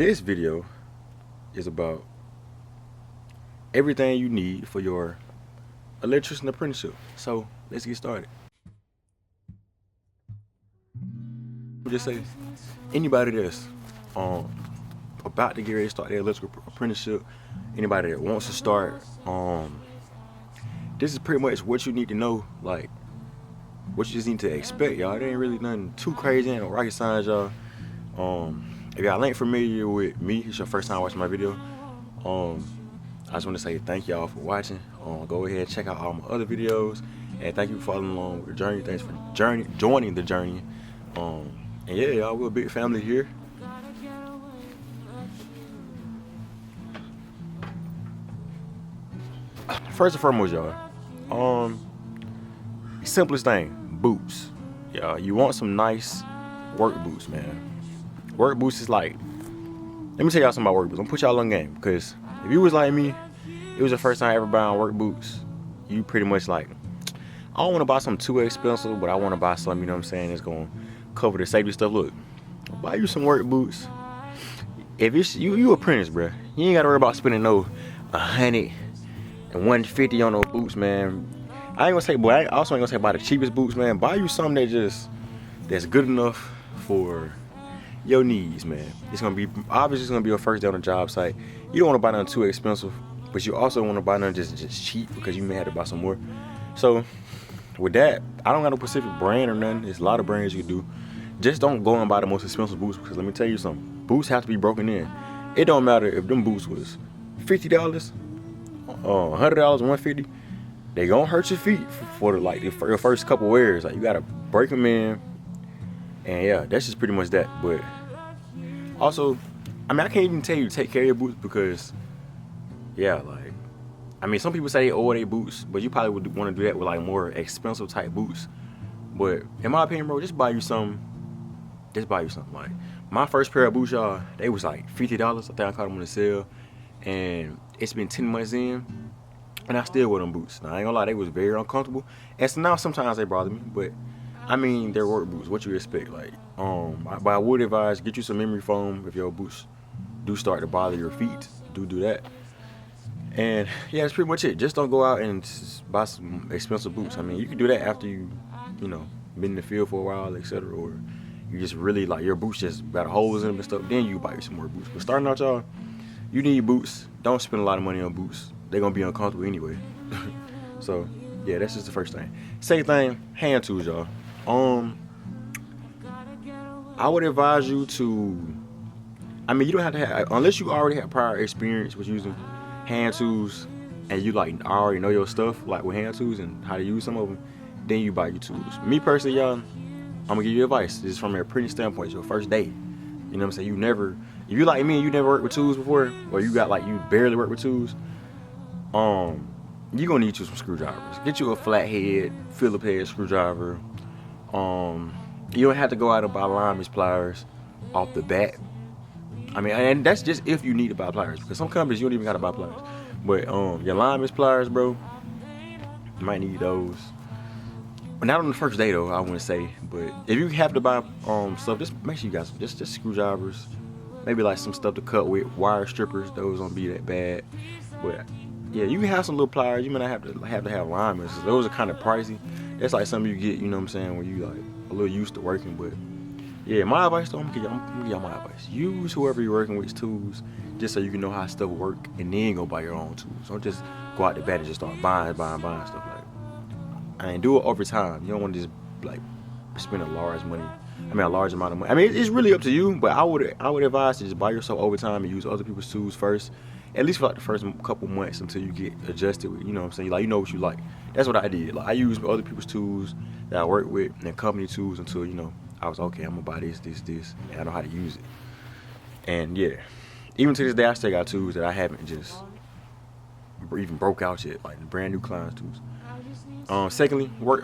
This video is about everything you need for your electrician apprenticeship. So let's get started. Just say anybody that's about to get ready to start their electrical apprenticeship, anybody that wants to start, this is pretty much what you need to know, like what you just need to expect, y'all. It ain't really nothing too crazy, ain't no rocket science, y'all. If y'all ain't familiar with me, it's your first time watching my video, I just want to say thank y'all for watching. Go ahead and check out all my other videos, and thank you for following along with the journey. Thanks for joining the journey. And yeah, y'all, we're a big family here. First and foremost, y'all, simplest thing, boots. Yeah, you want some nice work boots, man. Work boots is like, let me tell y'all something about work boots. I'm gonna put y'all on game, because if you was like me, it was your first time ever buying work boots, you pretty much like, I don't want to buy something too expensive, but I want to buy something, you know what I'm saying, that's gonna cover the safety stuff. Look, buy you some work boots. If it's you apprentice, bruh, you ain't gotta worry about spending no 100 and 150 on those boots, man. I ain't gonna say, but I also ain't gonna say buy the cheapest boots, man. Buy you something that's good enough for your needs, man. It's gonna be obviously, it's gonna be your first day on the job site. You don't want to buy nothing too expensive, but you also want to buy nothing just cheap, because you may have to buy some more. So with that, I don't got no specific brand or nothing. There's a lot of brands you can do. Just don't go and buy the most expensive boots, because let me tell you something, boots have to be broken in. It don't matter if them boots was $50, $100, $150. They gonna hurt your feet for your first couple wears. Like, you gotta break them in, and yeah, that's just pretty much that. But also, I mean, I can't even tell you to take care of your boots, because yeah, like, I mean, some people say they owe their boots, but you probably would want to do that with like more expensive type boots. But in my opinion, bro, just buy you something. Just buy you something. Like, my first pair of boots, y'all, they was like $50. I think I caught them on the sale, and it's been 10 months in, and I still wear them boots. Now, I ain't gonna lie, they was very uncomfortable, and so now sometimes they bother me, but I mean, they're work boots. What you expect? Like, but I would advise, get you some memory foam if your boots do start to bother your feet. Do that. And yeah, that's pretty much it. Just don't go out and just buy some expensive boots. I mean, you can do that after you know, been in the field for a while, etc. Or you just really, like, your boots just got holes in them and stuff. Then you buy you some more boots. But starting out, y'all, you need boots. Don't spend a lot of money on boots. They're gonna be uncomfortable anyway. So yeah, that's just the first thing. Second thing, hand tools, y'all. I would advise you to, I mean, you don't have to have, unless you already have prior experience with using hand tools, and you like already know your stuff, like with hand tools and how to use some of them, then you buy your tools. Me personally, y'all, I'm gonna give you advice. This is from an apprentice standpoint. It's your first day. You know what I'm saying? If you like me and you never worked with tools before, or you barely work with tools, you're gonna need you some screwdrivers. Get you a flathead, Phillips head screwdriver. You don't have to go out and buy lineman's pliers off the bat. I mean, and that's just if you need to buy pliers, because some companies you don't even gotta buy pliers. But your lineman's pliers, bro, you might need those. But not on the first day though, I wouldn't say. But if you have to buy stuff, just make sure you got some, just screwdrivers. Maybe like some stuff to cut with, wire strippers. Those don't be that bad. But yeah, you can have some little pliers. You may not have to have linemen. Those are kind of pricey. That's like something you get, you know what I'm saying, when you like a little used to working. But yeah, my advice though, I'm gonna give y'all my advice. Use whoever you're working with tools, just so you can know how stuff work, and then go buy your own tools. Don't just go out the bat and just start buying stuff. Like, I mean, do it over time. You don't want to just like spend a large amount of money. I mean, it's really up to you, but I would advise to just buy yourself over time and use other people's tools first, at least for like the first couple months, until you get adjusted with, you know what I'm saying, like, you know what you like. That's what I did. Like, I used other people's tools that I work with and company tools until, you know, I was okay. I'm gonna buy this, and I know how to use it. And yeah, even to this day, I still got tools that I haven't just even broke out yet, like the brand new clients tools. Thirdly, work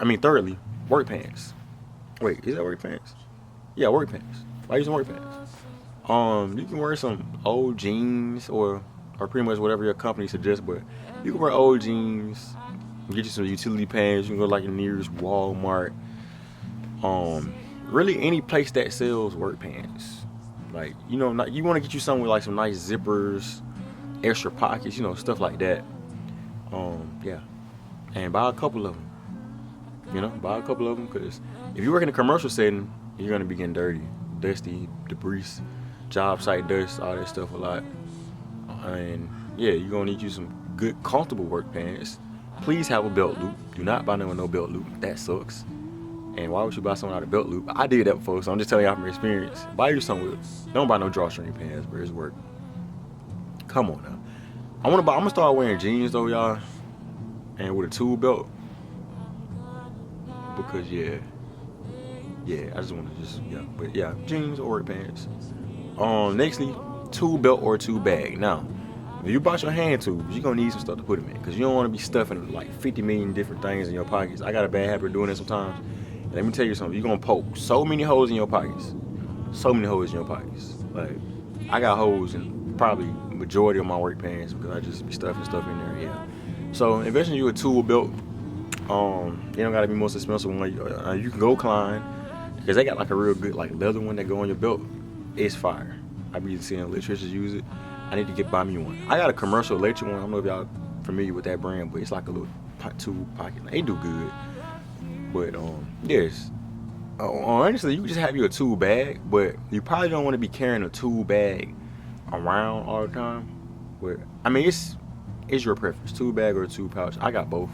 pants. Wait, is that work pants? Yeah, work pants. Why using work pants? You can wear some old jeans or pretty much whatever your company suggests, but you can wear old jeans. Get you some utility pants. You can go like your nearest Walmart. Really any place that sells work pants. Like, you know, you want to get you something with like some nice zippers, extra pockets, you know, stuff like that. Yeah, and buy a couple of them. You know, buy a couple of them, because if you work in a commercial setting, you're gonna be getting dirty, dusty, debris, job site dust, all that stuff a lot. And yeah, you're gonna need you some good, comfortable work pants. Please have a belt loop. Do not buy them with no belt loop. That sucks. And why would you buy something out of belt loop? I did that before, so I'm just telling y'all from experience. Buy you something with. Don't buy no drawstring pants, bro. It's work. Come on now. I'm gonna start wearing jeans though, y'all, and with a tool belt. Because yeah, I just want to but yeah, jeans or work pants. Nextly, tool belt or tool bag. Now, if you bought your hand tools, you're gonna need some stuff to put them in, because you don't want to be stuffing like 50 million different things in your pockets. I got a bad habit of doing that sometimes. And let me tell you something, you're gonna poke so many holes in your pockets. Like, I got holes in probably majority of my work pants because I just be stuffing stuff in there. Yeah. So investing in you a tool belt. You don't gotta be most expensive one. You can go Klein, because they got like a real good like leather one that go on your belt. It's fire. I be seeing electricians use it. I need to buy me one. I got a commercial electric one. I don't know if y'all familiar with that brand, but it's like a little tool pocket. They do good. But yes. Honestly, you can just have you a tool bag, but you probably don't want to be carrying a tool bag around all the time. But I mean, it's your preference, tool bag or a tool pouch. I got both.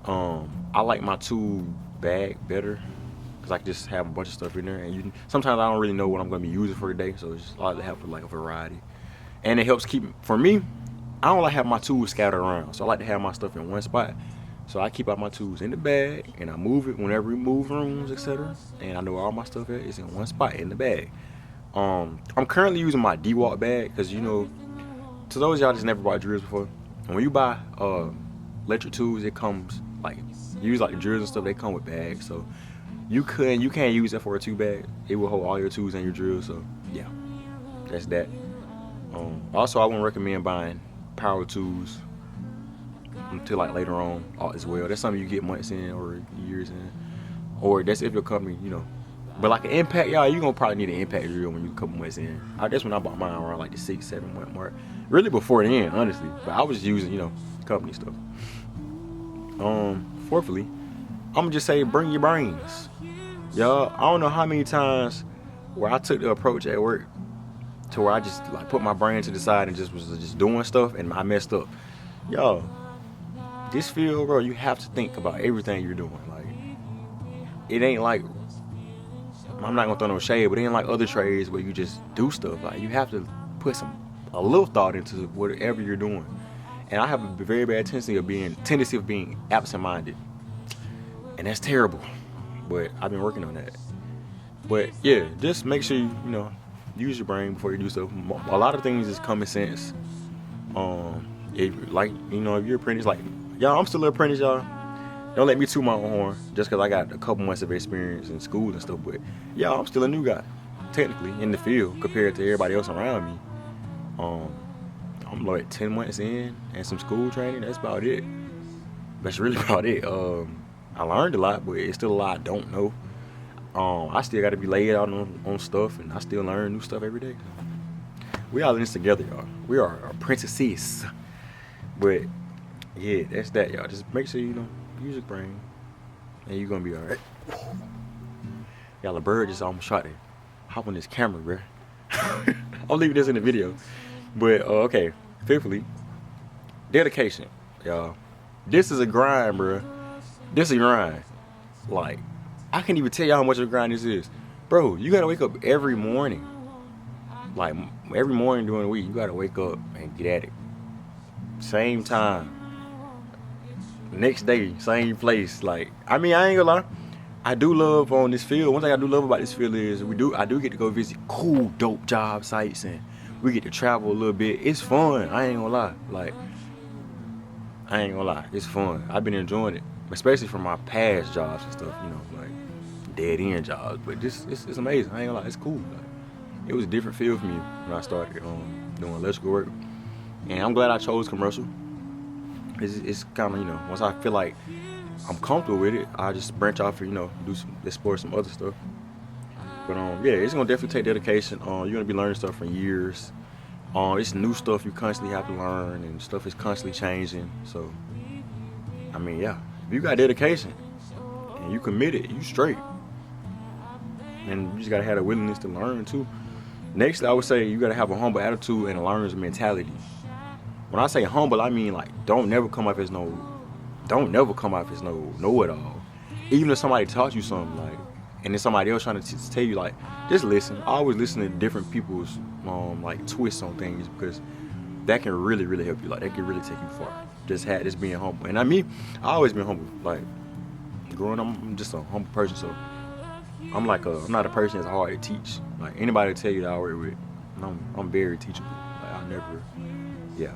I like my tool bag better because I can just have a bunch of stuff in there, and sometimes I don't really know what I'm going to be using for the day, so it's just I like to have like a variety, and it helps keep. For me, I don't like having my tools scattered around, so I like to have my stuff in one spot. So I keep all my tools in the bag, and I move it whenever we move rooms, etc. And I know all my stuff is in one spot in the bag. I'm currently using my DeWalt bag because, you know, to those of y'all that's never bought drills before, and when you buy electric tools, it comes like use like the drills and stuff. They come with bags, so you can't use that for a tool bag. It will hold all your tools and your drills. So yeah, that's that. Also, I wouldn't recommend buying power tools until like later on as well. That's something you get months in or years in, or that's if your company, you know. But like an impact, y'all, you gonna probably need an impact drill when you a couple months in. That's when I bought mine around like the 6-7 month mark. Really before then, honestly. But I was using, you know, company stuff. Fourthly, I'm gonna just say bring your brains. Y'all, I don't know how many times where I took the approach at work to where I just like put my brain to the side and just was just doing stuff and I messed up. Y'all, this field, bro, you have to think about everything you're doing. Like, it ain't like, I'm not gonna throw no shade, but it ain't like other trades where you just do stuff. Like, you have to put a little thought into whatever you're doing. And I have a very bad tendency of being absent-minded, and that's terrible. But I've been working on that. But yeah, just make sure you know, use your brain before you do stuff. A lot of things is common sense. Like, you know, if you're apprentice, like, y'all, I'm still an apprentice, y'all. Don't let me toot my own horn just because I got a couple months of experience in school and stuff. But y'all, I'm still a new guy, technically, in the field compared to everybody else around me. I'm like 10 months in and some school training. That's about it. That's really about it. I learned a lot, but it's still a lot I don't know. I still got to be laid out on stuff, and I still learn new stuff every day. We all in this together, y'all. We are apprentices. But yeah, that's that, y'all. Just make sure, you know, use your brain, and you're gonna be all right. Y'all, a bird just almost shot it. Hop on this camera, bro. I'll leave this in the video. But okay, fifthly, dedication, y'all. This is a grind, bro. This is a grind. Like, I can't even tell y'all how much of a grind this is, bro. You gotta wake up every morning. Like, every morning during the week, you gotta wake up and get at it. Same time. Next day, same place. Like, I mean, I ain't gonna lie. I do love on this field. One thing I do love about this field is I do get to go visit cool, dope job sites, and we get to travel a little bit. It's fun. I ain't gonna lie. Like, I ain't gonna lie. It's fun. I've been enjoying it, especially from my past jobs and stuff. You know, like dead end jobs. But this, it's amazing. I ain't gonna lie. It's cool. Like, it was a different field for me when I started doing electrical work, and I'm glad I chose commercial. It's kind of, you know, once I feel like I'm comfortable with it, I just branch off and, you know, explore some other stuff. But yeah, it's gonna definitely take dedication. You're gonna be learning stuff for years. It's new stuff you constantly have to learn, and stuff is constantly changing. So, I mean, yeah, if you got dedication and you committed, you straight. And you just gotta have the willingness to learn too. Next, I would say you gotta have a humble attitude and a learner's mentality. When I say humble, I mean like don't never come off as no know-it-all. Even if somebody taught you something, like, and then somebody else trying to tell you, like, just listen. I always listen to different people's like twists on things, because that can really, really help you. Like, that can really take you far. Just being humble. And I always been humble. Like, growing up, I'm just a humble person, so I'm not a person that's hard to teach. Like, anybody tell you that I work with, I'm very teachable. Like, yeah.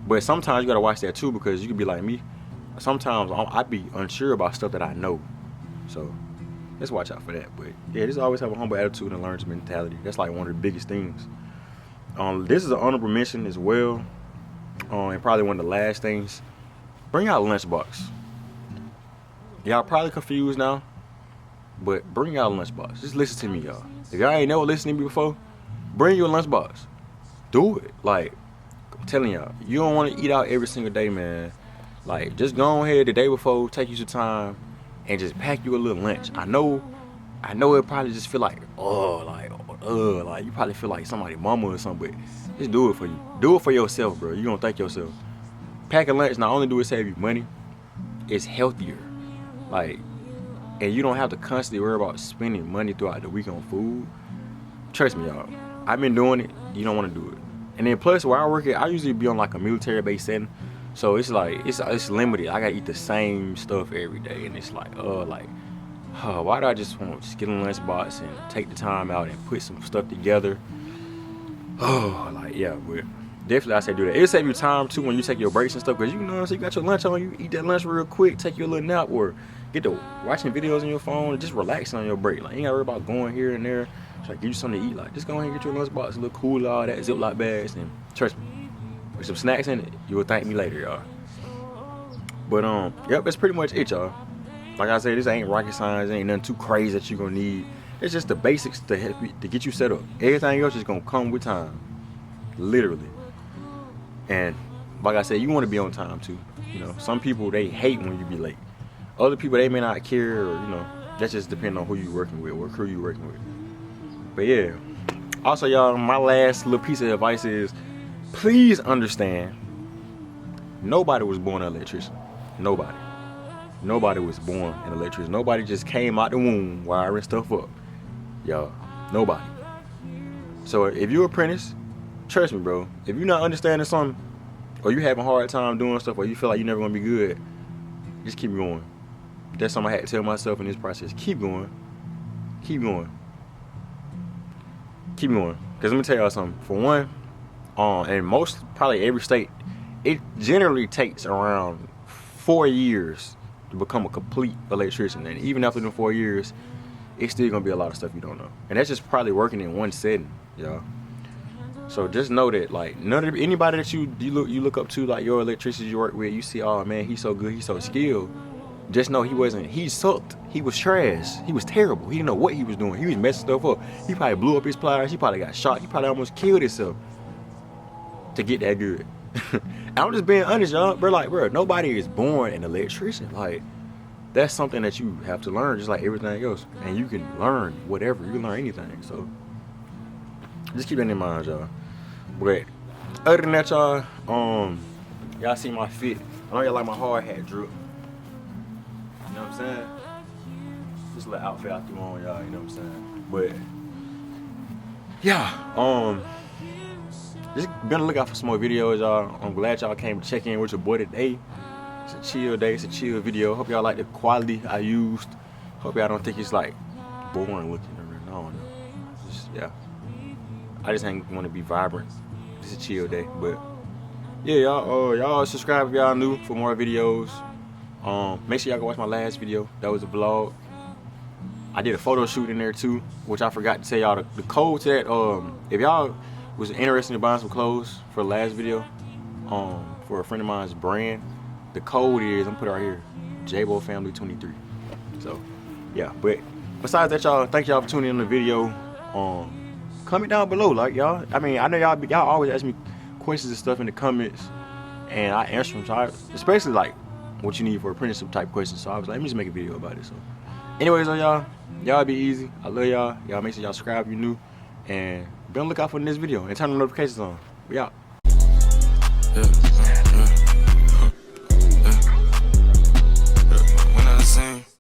But sometimes you gotta watch that too, because you could be like me. Sometimes I be unsure about stuff that I know. So let's watch out for that. But yeah, just always have a humble attitude and learner's mentality. That's like one of the biggest things. This is an honorable mention as well. And probably one of the last things. Bring out a lunchbox. Y'all probably confused now, but bring out a lunchbox. Just listen to me, y'all. If y'all ain't never listened to me before, bring you a lunchbox. Do it. Like, I'm telling y'all, you don't want to eat out every single day, man. Like, just go ahead the day before, take you some time, and just pack you a little lunch. I know it probably just feel like you probably feel like somebody mama or something, but just do it for you. Do it for yourself, bro. You gonna thank yourself. Pack a lunch, not only do it save you money, it's healthier. Like, and you don't have to constantly worry about spending money throughout the week on food. Trust me, y'all. I've been doing it. You don't want to do it. And then plus, where I work at, I usually be on like a military base setting. So it's like, it's limited. I gotta eat the same stuff every day. And it's like, why do I just want to just get in a lunchbox and take the time out and put some stuff together? Yeah, but definitely I say do that. It'll save you time too when you take your breaks and stuff, because so you got your lunch on, you eat that lunch real quick, take your little nap, or get to watching videos on your phone and just relaxing on your break. Like, you ain't gotta worry about going here and there. It's like, give you something to eat. Like, just go ahead and get your lunchbox, a little cooler, all that, Ziploc bags, and trust me, with some snacks in it, you will thank me later, y'all. But yep, that's pretty much it, y'all. Like I said, this ain't rocket science, ain't nothing too crazy that you're gonna need. It's just the basics to help you, to get you set up. Everything else is gonna come with time, literally. And like I said, you want to be on time too. Some people, they hate when you be late. Other people, they may not care, or that just depends on who you working with, what crew you working with. But yeah, also, y'all, my last little piece of advice is, please understand, nobody was born an electrician. Nobody was born an electrician. Nobody just came out the womb wiring stuff up. Y'all, nobody. So if you're an apprentice, trust me, bro, if you're not understanding something, or you having a hard time doing stuff, or you feel like you're never gonna be good, just keep going. That's something I had to tell myself in this process. Keep going. Because let me tell y'all something. For one, in probably every state, it generally takes around 4 years to become a complete electrician. And even after the 4 years, it's still gonna be a lot of stuff you don't know. And that's just probably working in one setting, y'all. So just know that, like, anybody that you look up to, like your electricians you work with, you see, oh man, he's so good, he's so skilled. Just know he sucked. He was trash. He was terrible. He didn't know what he was doing. He was messing stuff up. He probably blew up his pliers. He probably got shot. He probably almost killed himself to get that good. I'm just being honest, y'all. Bro, nobody is born an electrician. Like, that's something that you have to learn, just like everything else. And you can learn whatever. You can learn anything. So just keep that in mind, y'all. But other than that, y'all, y'all see my fit. I know y'all like my hard hat drip. You know what I'm saying? Just a little outfit I threw on, y'all. You know what I'm saying? But yeah, just be on the lookout for some more videos, y'all. I'm glad y'all came to check in with your boy today. It's a chill day. It's a chill video. Hope y'all like the quality I used. Hope y'all don't think it's like boring looking or nothing. I don't know. Yeah. I just ain't want to be vibrant. It's a chill day. But yeah, y'all subscribe if y'all new for more videos. Make sure y'all go watch my last video. That was a vlog. I did a photo shoot in there too, which I forgot to tell y'all the code to that. If y'all was interested in buying some clothes for the last video, for a friend of mine's brand, the code is, I'm put it right here, JBoFamily23. So yeah, but besides that, y'all, thank y'all for tuning in the video. Comment down below, like, y'all. I mean, I know y'all always ask me questions and stuff in the comments, and I answer them. So especially like what you need for apprenticeship type questions. So I was like, let me just make a video about it. So anyways, y'all be easy. I love y'all. Y'all make sure y'all subscribe if you're new, and be on the lookout for the next video and turn the notifications on. We out. Yeah.